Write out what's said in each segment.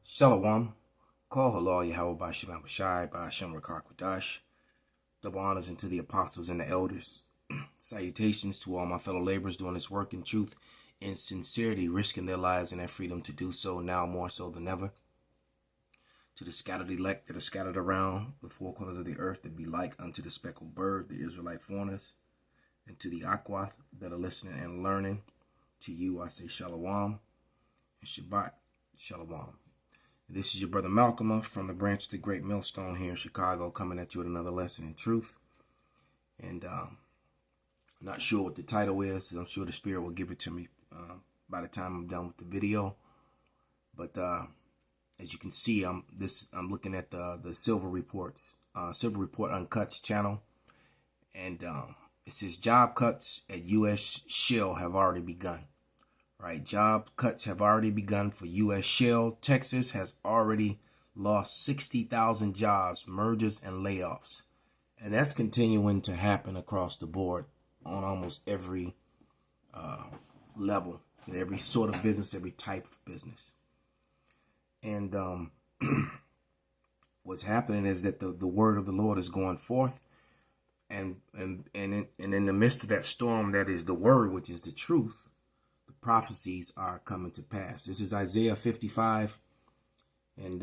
Shalom. Call halal Yahweh by Shema Bashai by Hashem Rakakwadash. Double honors unto the apostles and the elders. Salutations to all my fellow laborers doing this work in truth and sincerity, risking their lives and their freedom to do so now more so than ever. To the scattered elect that are scattered around the four corners of the earth, that be like unto the speckled bird, the Israelite foreigners, and to the Akwath that are listening and learning, to you I say Shalom and Shabbat Shalom. This is your brother MALCHAAMAH from the branch of the Great Millstone here in Chicago, coming at you with another lesson in truth. And not sure what the title is. I'm sure the Spirit will give it to me by the time I'm done with the video. But as you can see, I'm looking at the Silver Report Uncuts channel, and it says job cuts at U.S. Shell have already begun. Right, job cuts have already begun for U.S. Shell. Texas has already lost 60,000 jobs, mergers, and layoffs. And that's continuing to happen across the board on almost every level, in every sort of business, every type of business. And what's happening is that the word of the Lord is going forth. And in the midst of that storm, that is the word, which is the truth, prophecies are coming to pass. This is Isaiah 55 and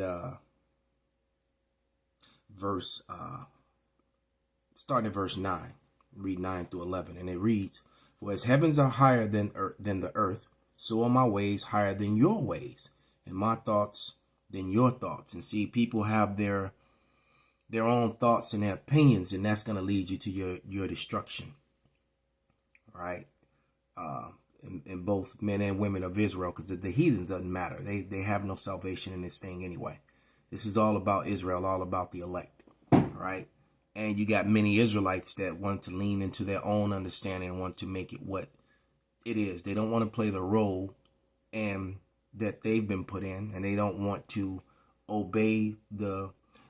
starting at verse 9. Read 9 through 11, and it reads, "For as heavens are higher than the earth, so are my ways higher than your ways, and my thoughts than your thoughts." And see, people have their own thoughts and their opinions, and that's going to lead you to your destruction. Right? In both men and women of Israel, because the heathens doesn't matter. They have no salvation in this thing anyway. This is all about Israel, all about the elect, right? And you got many Israelites that want to lean into their own understanding and want to make it what it is. They don't want to play the role and that they've been put in, and they don't want to obey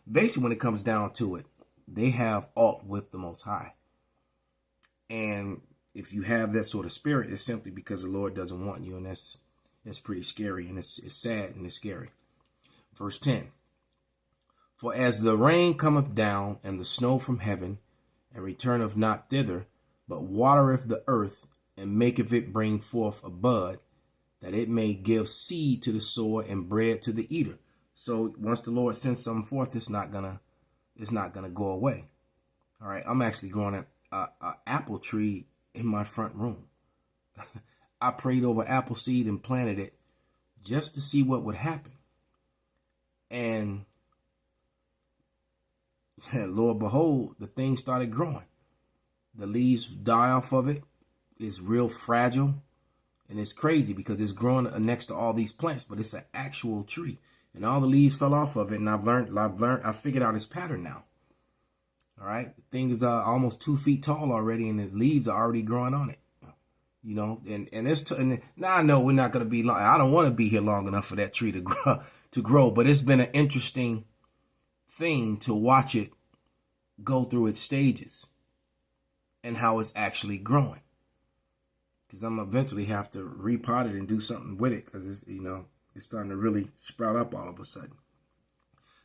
basically when it comes down to it, they have aught with the Most High. And if you have that sort of spirit, it's simply because the Lord doesn't want you, and that's pretty scary, and it's sad and it's scary. Verse 10, "For as the rain cometh down and the snow from heaven, and returneth not thither, but watereth the earth, and maketh it bring forth a bud, that it may give seed to the sower and bread to the eater." So once the Lord sends something forth, it's not gonna go away. All right, I'm actually growing an apple tree in my front room. I prayed over apple seed and planted it just to see what would happen. And Lord behold, the thing started growing. The leaves die off of it. It's real fragile. And it's crazy because it's growing next to all these plants, but it's an actual tree. And all the leaves fell off of it. And I figured out its pattern now. All right, the thing is almost 2 feet tall already, and the leaves are already growing on it. You know, and now I know we're not going to be long. I don't want to be here long enough for that tree to grow. But it's been an interesting thing to watch it go through its stages and how it's actually growing. Because I'm eventually have to repot it and do something with it, because it's starting to really sprout up all of a sudden.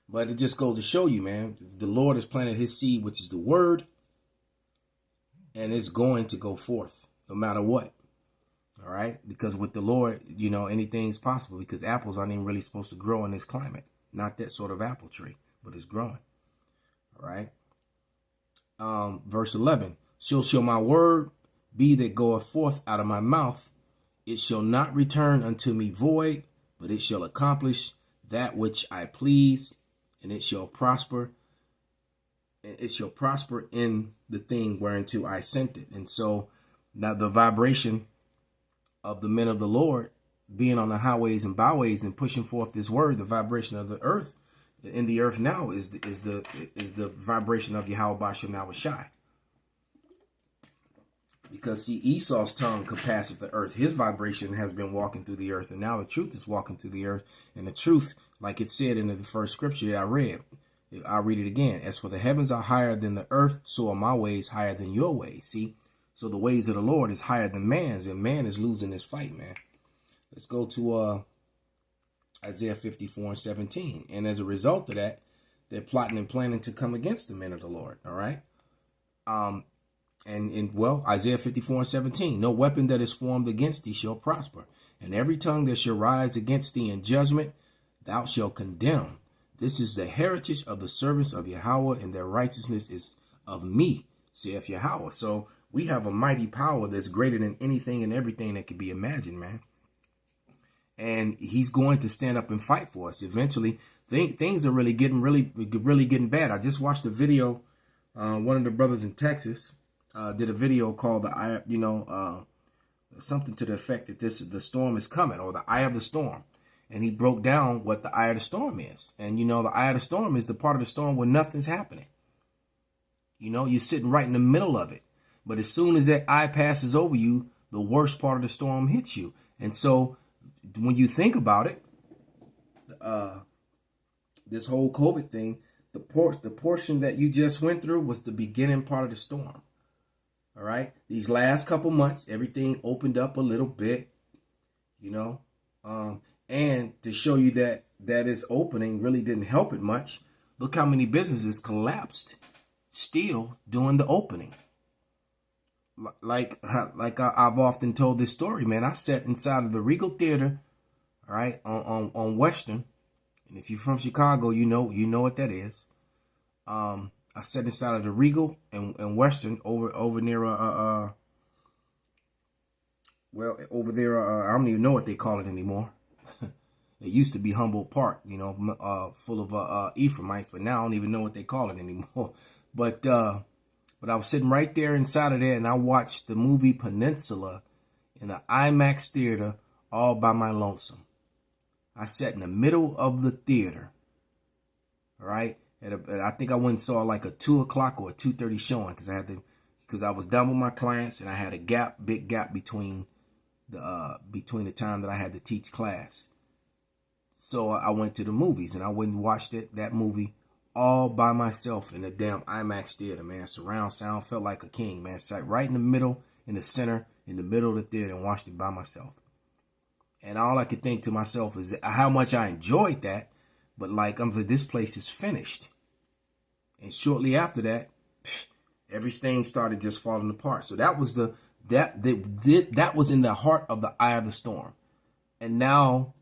But it just goes to show you, man, the Lord has planted his seed, which is the word, and it's going to go forth no matter what. All right? Because with the Lord, anything's possible, because apples aren't even really supposed to grow in this climate. Not that sort of apple tree, but it's growing. All right? Verse 11, "So shall my word be that goeth forth out of my mouth. It shall not return unto me void, but it shall accomplish that which I please, and it shall prosper. It shall prosper in the thing whereunto I sent it." And so now the vibration of the men of the Lord being on the highways and byways and pushing forth this word, the vibration of the earth in the earth now is the vibration of Yahweh Basham Shai. Because see, Esau's tongue compasseth the earth. His vibration has been walking through the earth, and now the truth is walking through the earth. And the truth, like it said in the first scripture that I read, I'll read it again. "As for the heavens are higher than the earth, so are my ways higher than your ways." See, so the ways of the Lord is higher than man's, and man is losing this fight, man. Let's go to Isaiah 54:17. And as a result of that, they're plotting and planning to come against the men of the Lord. All right. Well, Isaiah 54:17, no weapon that is formed against thee shall prosper, and every tongue that shall rise against thee in judgment thou shalt condemn. This is the heritage of the servants of Yahweh, and their righteousness is of me, saith Yahweh. So we have a mighty power that's greater than anything and everything that could be imagined, man. And he's going to stand up and fight for us. Eventually, things are really getting bad. I just watched a video. One of the brothers in Texas did a video called something to the effect that the storm is coming, or the eye of the storm. And he broke down what the eye of the storm is. And, the eye of the storm is the part of the storm where nothing's happening. You're sitting right in the middle of it. But as soon as that eye passes over you, the worst part of the storm hits you. And so when you think about it, this whole COVID thing, the portion that you just went through was the beginning part of the storm. All right. These last couple months, everything opened up a little bit, and to show you that its opening really didn't help it much. Look how many businesses collapsed still during the opening. Like I've often told this story, man. I sat inside of the Regal Theater, all right, on Western. And if you're from Chicago, you know what that is. I sat inside of the Regal and Western over near over there. I don't even know what they call it anymore. It used to be Humboldt Park, full of Ephraimites, but now I don't even know what they call it anymore. But I was sitting right there inside of there, and I watched the movie Peninsula in the IMAX theater all by my lonesome. I sat in the middle of the theater, all right? I think I went and saw like a 2 o'clock or a 2:30 showing because I was done with my clients, and I had a big gap between the time that I had to teach class. So I went to the movies, and I went and watched that movie all by myself in the damn IMAX theater, man. Surround sound, felt like a king, man. Sat right in the middle, in the center, in the middle of the theater, and watched it by myself. And all I could think to myself is how much I enjoyed that. But I'm like, this place is finished. And shortly after that, everything started just falling apart. So that was that was in the heart of the eye of the storm. And now,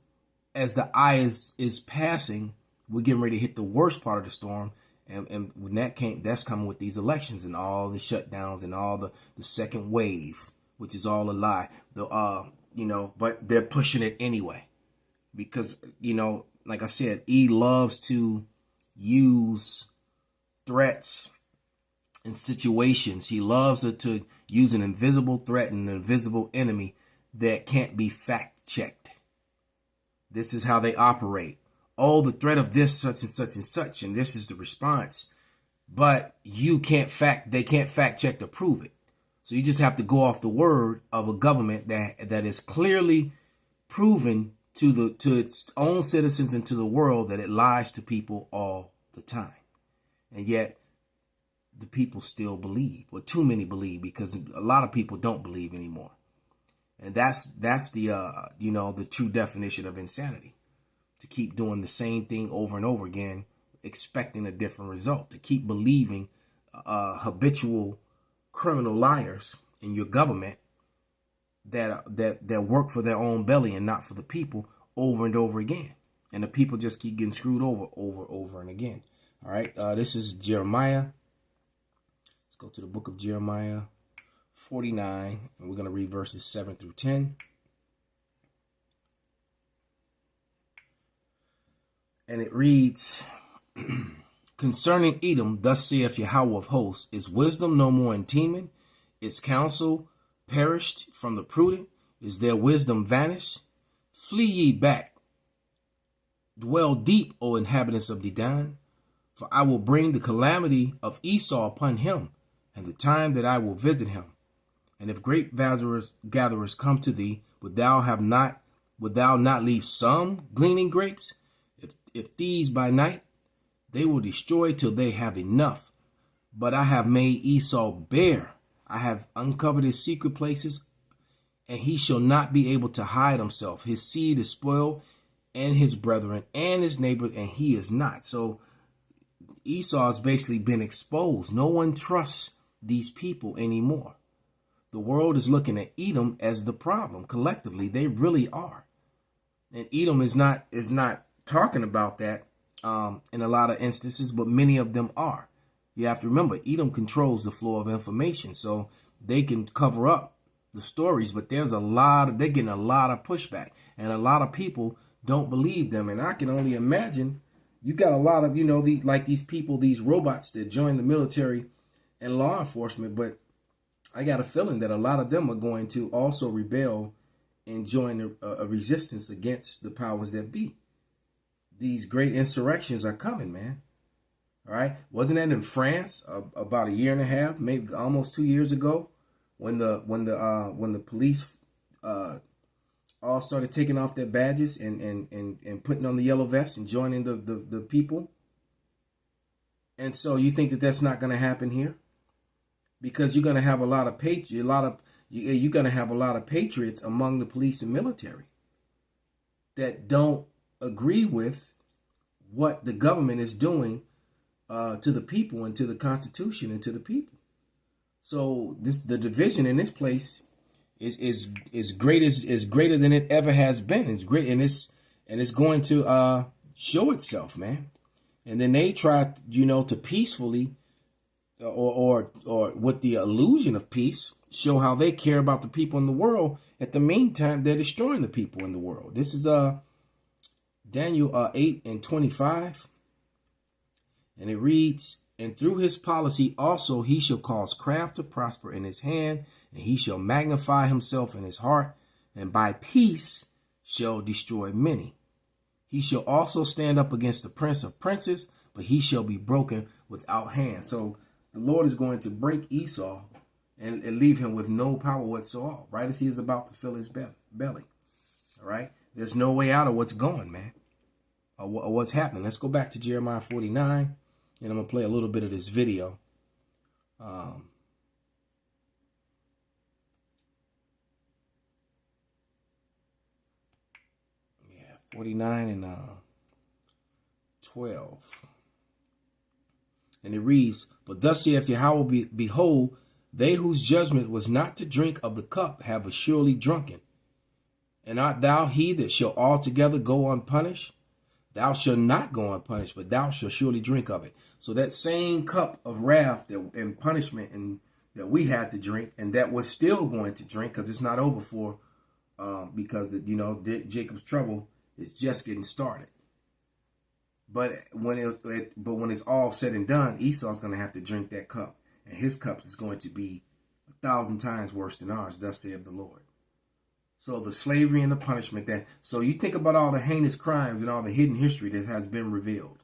as the eye is passing, we're getting ready to hit the worst part of the storm. And when that's coming with these elections and all the shutdowns and all the second wave, which is all a lie. But they're pushing it anyway. Because, like I said, he loves to use threats and situations. He loves to use an invisible threat and an invisible enemy that can't be fact checked. This is how they operate. Oh, the threat of this, such and such and such, and this is the response. But they can't fact check to prove it. So you just have to go off the word of a government that is clearly proven to its own citizens and to the world that it lies to people all the time. And yet the people still believe, or too many believe, because a lot of people don't believe anymore. And that's the true definition of insanity. To keep doing the same thing over and over again, expecting a different result. To keep believing habitual criminal liars in your government that work for their own belly and not for the people over and over again. And the people just keep getting screwed over and again. All right, this is Jeremiah. Let's go to the book of Jeremiah 49, and we're going to read verses 7 through 10. And it reads, concerning Edom, thus saith Yahweh of hosts, is wisdom no more in Teman? Is counsel perished from the prudent? Is their wisdom vanished? Flee ye back. Dwell deep, O inhabitants of Dedan, for I will bring the calamity of Esau upon him, and the time that I will visit him. And if grape gatherers come to thee, would thou not leave some gleaning grapes? If thieves by night, they will destroy till they have enough. But I have made Esau bare. I have uncovered his secret places, and he shall not be able to hide himself. His seed is spoiled, and his brethren and his neighbor, and he is not. So Esau has basically been exposed. No one trusts these people anymore. The world is looking at Edom as the problem. Collectively, they really are. And Edom is not talking about that in a lot of instances, but many of them are. You have to remember, Edom controls the flow of information, so they can cover up the stories, but they're getting a lot of pushback, and a lot of people don't believe them. And I can only imagine you got a lot of, these people, these robots that join the military and law enforcement, but I got a feeling that a lot of them are going to also rebel and join a resistance against the powers that be. These great insurrections are coming, man. All right. Wasn't that in France about a year and a half, maybe almost 2 years ago, when the police all started taking off their badges and putting on the yellow vests and joining the people? And so you think that that's not going to happen here? Because you're going to have a lot of you're going to have a lot of patriots among the police and military that don't agree with what the government is doing to the people and to the Constitution and to the people. So the division in this place is greater than it ever has been. It's great, and it's going to show itself, man. And then they try, to peacefully or with the illusion of peace, show how they care about the people in the world. At the meantime, they're destroying the people in the world. This is Daniel 8:25, and it reads, "And through his policy also he shall cause craft to prosper in his hand, and he shall magnify himself in his heart, and by peace shall destroy many. He shall also stand up against the prince of princes, but he shall be broken without hand." So the Lord is going to break Esau and leave him with no power whatsoever, right as he is about to fill his belly. All right? There's no way out of what's going, man, or what's happening. Let's go back to Jeremiah 49, and I'm going to play a little bit of this video. 49 and 12. And it reads, "But thus saith Yahweh, behold, they whose judgment was not to drink of the cup have assuredly drunken. And art thou he that shall altogether go unpunished? Thou shalt not go unpunished, but thou shalt surely drink of it." So that same cup of wrath and punishment and that we had to drink, and that we're still going to drink, because it's not over for, because Jacob's trouble is just getting started. But when it's all said and done, Esau's going to have to drink that cup, and his cup is going to be 1,000 times worse than ours. Thus saith the Lord. So the slavery and the punishment so you think about all the heinous crimes and all the hidden history that has been revealed.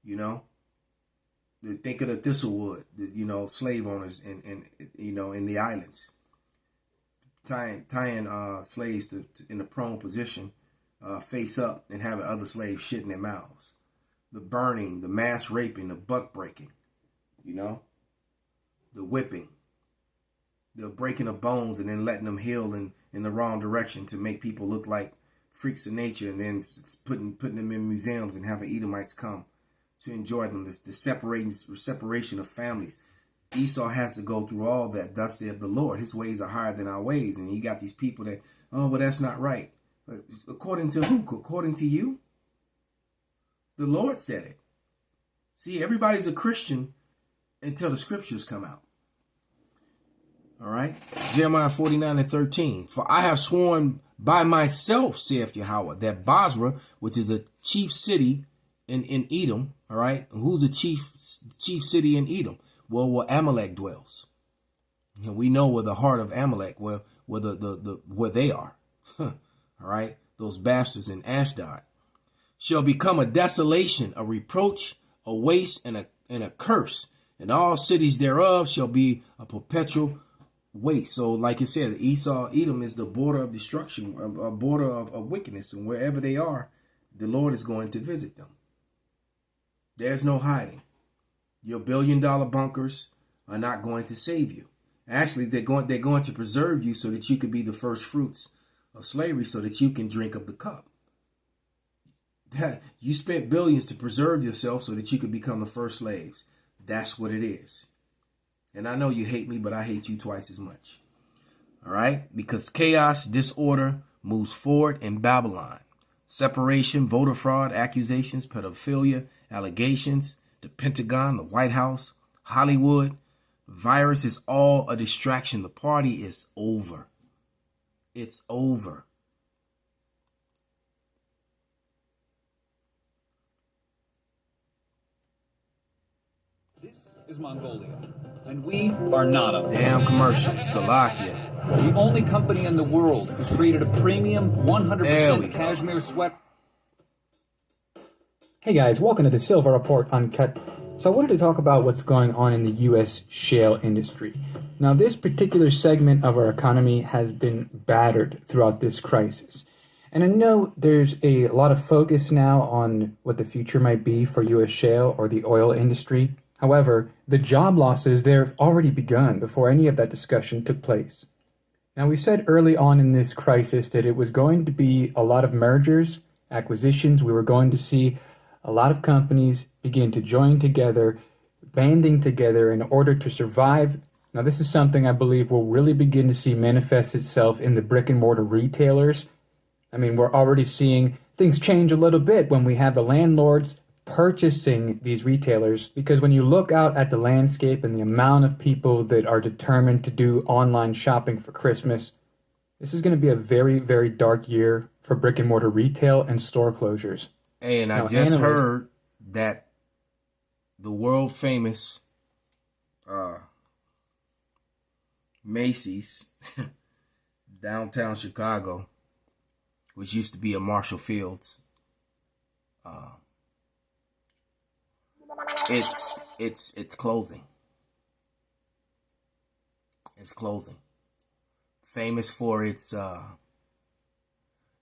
Think of the Thistlewood, slave owners in the islands, tying slaves in a prone position, face up, and having other slaves shit in their mouths. The burning, the mass raping, the buck breaking, the whipping, the breaking of bones and then letting them heal in the wrong direction to make people look like freaks of nature, and then putting them in museums and having Edomites come to enjoy them. The separation of families. Esau has to go through all that. Thus saith the Lord. His ways are higher than our ways. And you got these people that, that's not right. But according to who? According to you? The Lord said it. See, everybody's a Christian until the scriptures come out. All right. Jeremiah 49:13. "For I have sworn by myself, saith Yahweh, that Basra, which is a chief city in Edom," all right. Who's a chief city in Edom? Well, where Amalek dwells. And we know where the heart of Amalek, where they are. All right. Those bastards in Ashdod. "Shall become a desolation, a reproach, a waste, and a curse. And all cities thereof shall be a perpetual waste." So like it said, Edom is the border of destruction, a border of wickedness. And wherever they are, the Lord is going to visit them. There's no hiding. Your $1 billion bunkers are not going to save you. Actually, they're going to preserve you so that you could be the first fruits of slavery, so that you can drink of the cup. You spent billions to preserve yourself so that you could become the first slaves. That's what it is. And I know you hate me, but I hate you twice as much. All right? Because chaos, disorder moves forward in Babylon. Separation, voter fraud, accusations, pedophilia, allegations, the Pentagon, the White House, Hollywood. Virus is all a distraction. The party is over. It's over. This is Mongolia, and we are not a damn commercial. Slovakia. The only company in the world who's created a premium 100% cashmere sweat. Hey guys, welcome to the Silver Report Uncut. So I wanted to talk about what's going on in the U.S. shale industry. Now, this particular segment of our economy has been battered throughout this crisis. And I know there's a lot of focus now on what the future might be for U.S. shale or the oil industry. However, the job losses there have already begun before any of that discussion took place. Now, we said early on in this crisis that it was going to be a lot of mergers, acquisitions. We were going to see a lot of companies begin to join together, banding together in order to survive. Now, this is something I believe will really begin to see manifest itself in the brick and mortar retailers. I mean, we're already seeing things change a little bit when we have the landlords purchasing these retailers, because when you look out at the landscape and the amount of people that are determined to do online shopping for Christmas, this is going to be a very, very dark year for brick and mortar retail and store closures. Hey, and I just heard that the world famous Macy's downtown Chicago, which used to be a Marshall Fields, it's closing. It's closing. Famous for its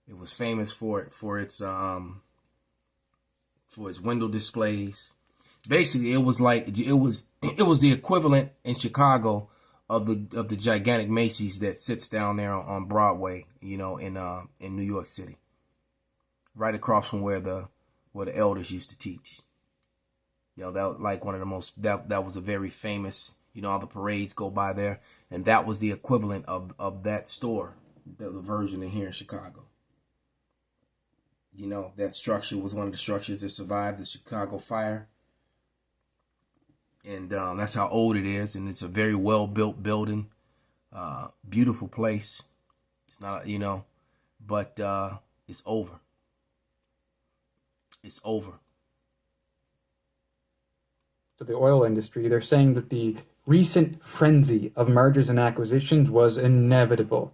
it was famous for its window displays. Basically, it was the equivalent in Chicago of the gigantic Macy's that sits down there on Broadway, you know, in New York City, right across from where the elders used to teach. You know, that like one of the most that was a very famous. You know, all the parades go by there, and that was the equivalent of that store, the version in here in Chicago. You know, that structure was one of the structures that survived the Chicago fire. And that's how old it is. And it's a very well-built building. Beautiful place. It's not, you know, but it's over. It's over. So the oil industry, they're saying that the recent frenzy of mergers and acquisitions was inevitable.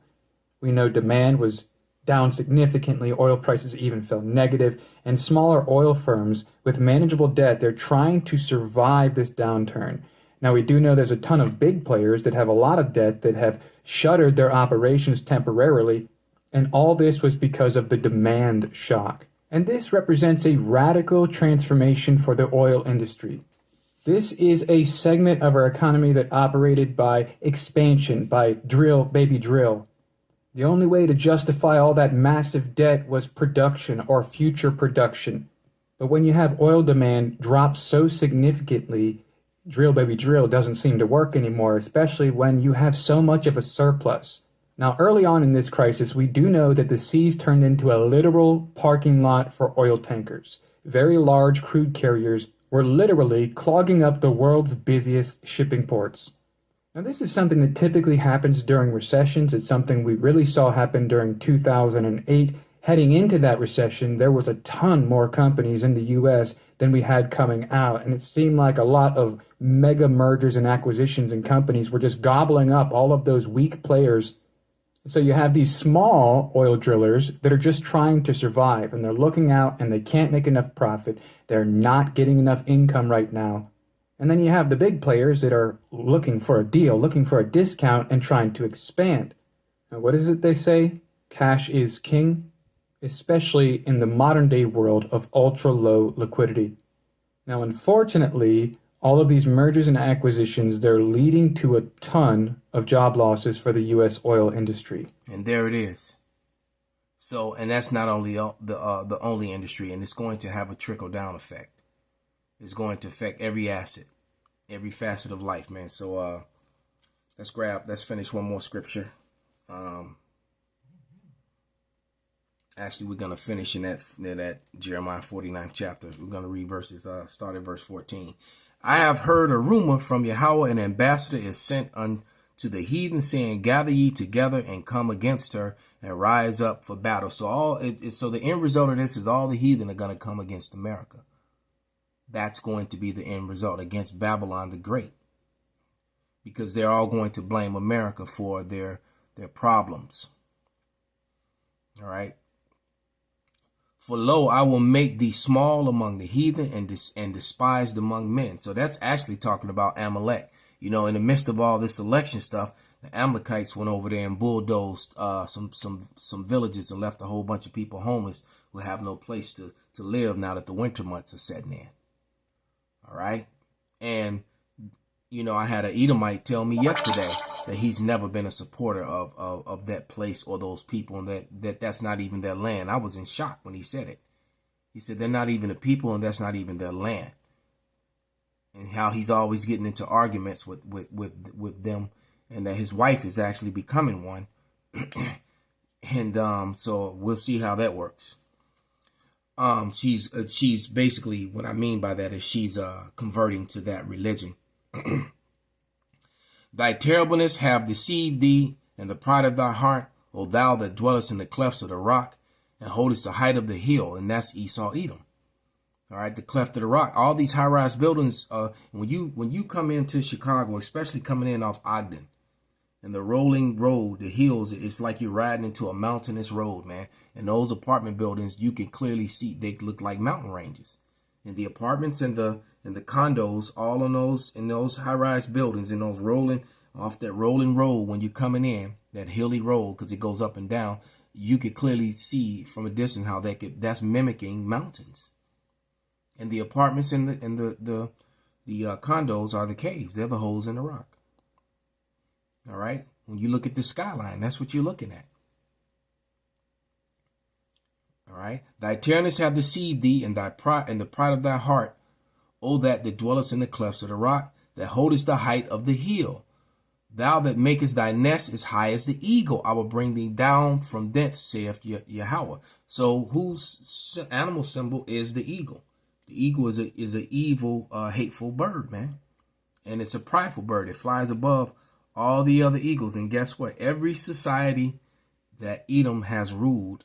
We know demand was down significantly, oil prices even fell negative, and smaller oil firms with manageable debt, they're trying to survive this downturn. Now, we do know there's a ton of big players that have a lot of debt that have shuttered their operations temporarily, and all this was because of the demand shock. And this represents a radical transformation for the oil industry. This is a segment of our economy that operated by expansion, by drill, baby, drill. The only way to justify all that massive debt was production or future production. But when you have oil demand drop so significantly, drill baby drill doesn't seem to work anymore, especially when you have so much of a surplus. Now, early on in this crisis, we do know that the seas turned into a literal parking lot for oil tankers. Very large crude carriers were literally clogging up the world's busiest shipping ports. Now, this is something that typically happens during recessions. It's something we really saw happen during 2008. Heading into that recession, there was a ton more companies in the U.S. than we had coming out, and it seemed like a lot of mega mergers and acquisitions and companies were just gobbling up all of those weak players. So you have these small oil drillers that are just trying to survive, and they're looking out and they can't make enough profit. They're not getting enough income right now. And then you have the big players that are looking for a deal, looking for a discount, and trying to expand. Now, what is it they say? Cash is king, especially in the modern day world of ultra low liquidity. Now, unfortunately, all of these mergers and acquisitions, they're leading to a ton of job losses for the U.S. oil industry. And there it is. So, and that's not only the only industry, and it's going to have a trickle down effect. It's going to affect every asset, every facet of life, man. So, let's finish one more scripture. Actually, we're gonna finish in that Jeremiah 49th chapter. We're gonna read verses, start at verse 14. I have heard a rumor from Yahweh, an ambassador is sent unto the heathen, saying, gather ye together and come against her and rise up for battle. So so the end result of this is all the heathen are gonna come against America. That's going to be the end result, against Babylon the Great, because they're all going to blame America for their problems. All right. For lo, I will make thee small among the heathen and despised among men. So that's actually talking about Amalek. You know, in the midst of all this election stuff, the Amalekites went over there and bulldozed some villages and left a whole bunch of people homeless who have no place to live now that the winter months are setting in. All right. And, you know, I had an Edomite tell me yesterday that he's never been a supporter of that place or those people, and that's not even their land. I was in shock when he said it. He said they're not even the people, and that's not even their land. And how he's always getting into arguments with them, and that his wife is actually becoming one. And so we'll see how that works. She's basically, what I mean by that is she's converting to that religion. Thy terribleness have deceived thee, and the pride of thy heart, O thou that dwellest in the clefts of the rock, and holdest the height of the hill, and that's Esau, Edom. All right, the cleft of the rock. All these high-rise buildings. When you come into Chicago, especially coming in off Ogden, and the rolling road, the hills, it's like you're riding into a mountainous road, man. And those apartment buildings, you can clearly see they look like mountain ranges. And the apartments and the condos, all in those high-rise buildings, in those rolling road, when you're coming in that hilly road, because it goes up and down, you could clearly see from a distance how that's mimicking mountains. And the apartments and the condos are the caves. They're the holes in the rock. All right. When you look at the skyline, that's what you're looking at. All right. Thy tyrannous have deceived thee, and thy pride and the pride of thy heart, O that dwellest in the clefts of the rock, that holdest the height of the hill. Thou that makest thy nest as high as the eagle, I will bring thee down from thence, saith Yahweh. So whose animal symbol is the eagle? The eagle is an evil, hateful bird, man. And it's a prideful bird. It flies above all the other eagles. And guess what? Every society that Edom has ruled,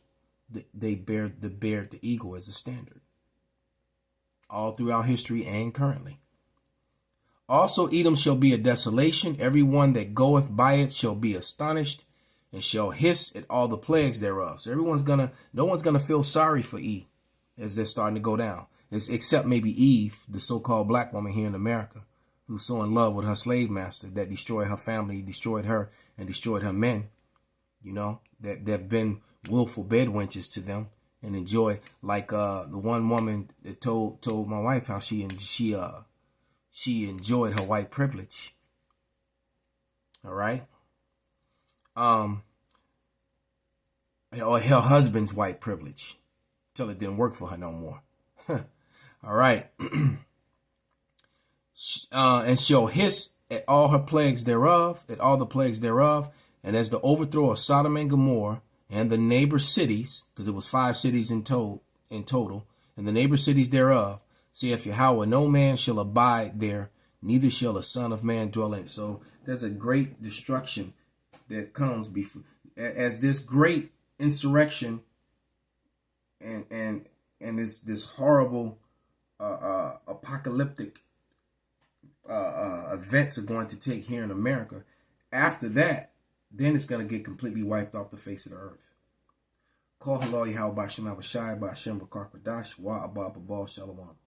they bear the eagle as a standard. All throughout history and currently. Also, Edom shall be a desolation. Every one that goeth by it shall be astonished, and shall hiss at all the plagues thereof. So no one's gonna feel sorry for E as they're starting to go down. Except maybe Eve, the so-called black woman here in America, who's so in love with her slave master that destroyed her family, destroyed her, and destroyed her men. You know, that they've been willful bedwenches to them, and enjoy, like the one woman that told my wife how she enjoyed her white privilege. All right. Or her husband's white privilege, till it didn't work for her no more. All right. And shall hiss at all her plagues thereof, at all the plagues thereof, and as the overthrow of Sodom and Gomorrah and the neighbor cities, because it was 5 cities in total, and the neighbor cities thereof, saith Yahweh, no man shall abide there, neither shall a son of man dwell in it. So there's a great destruction that comes before, as this great insurrection and this horrible apocalyptic events are going to take here in America. After that, then it's going to get completely wiped off the face of the earth. Call halal Yahweh B'Shem Abishai B'Shem B'Karkadash Wa Abba B'Bal Shalom.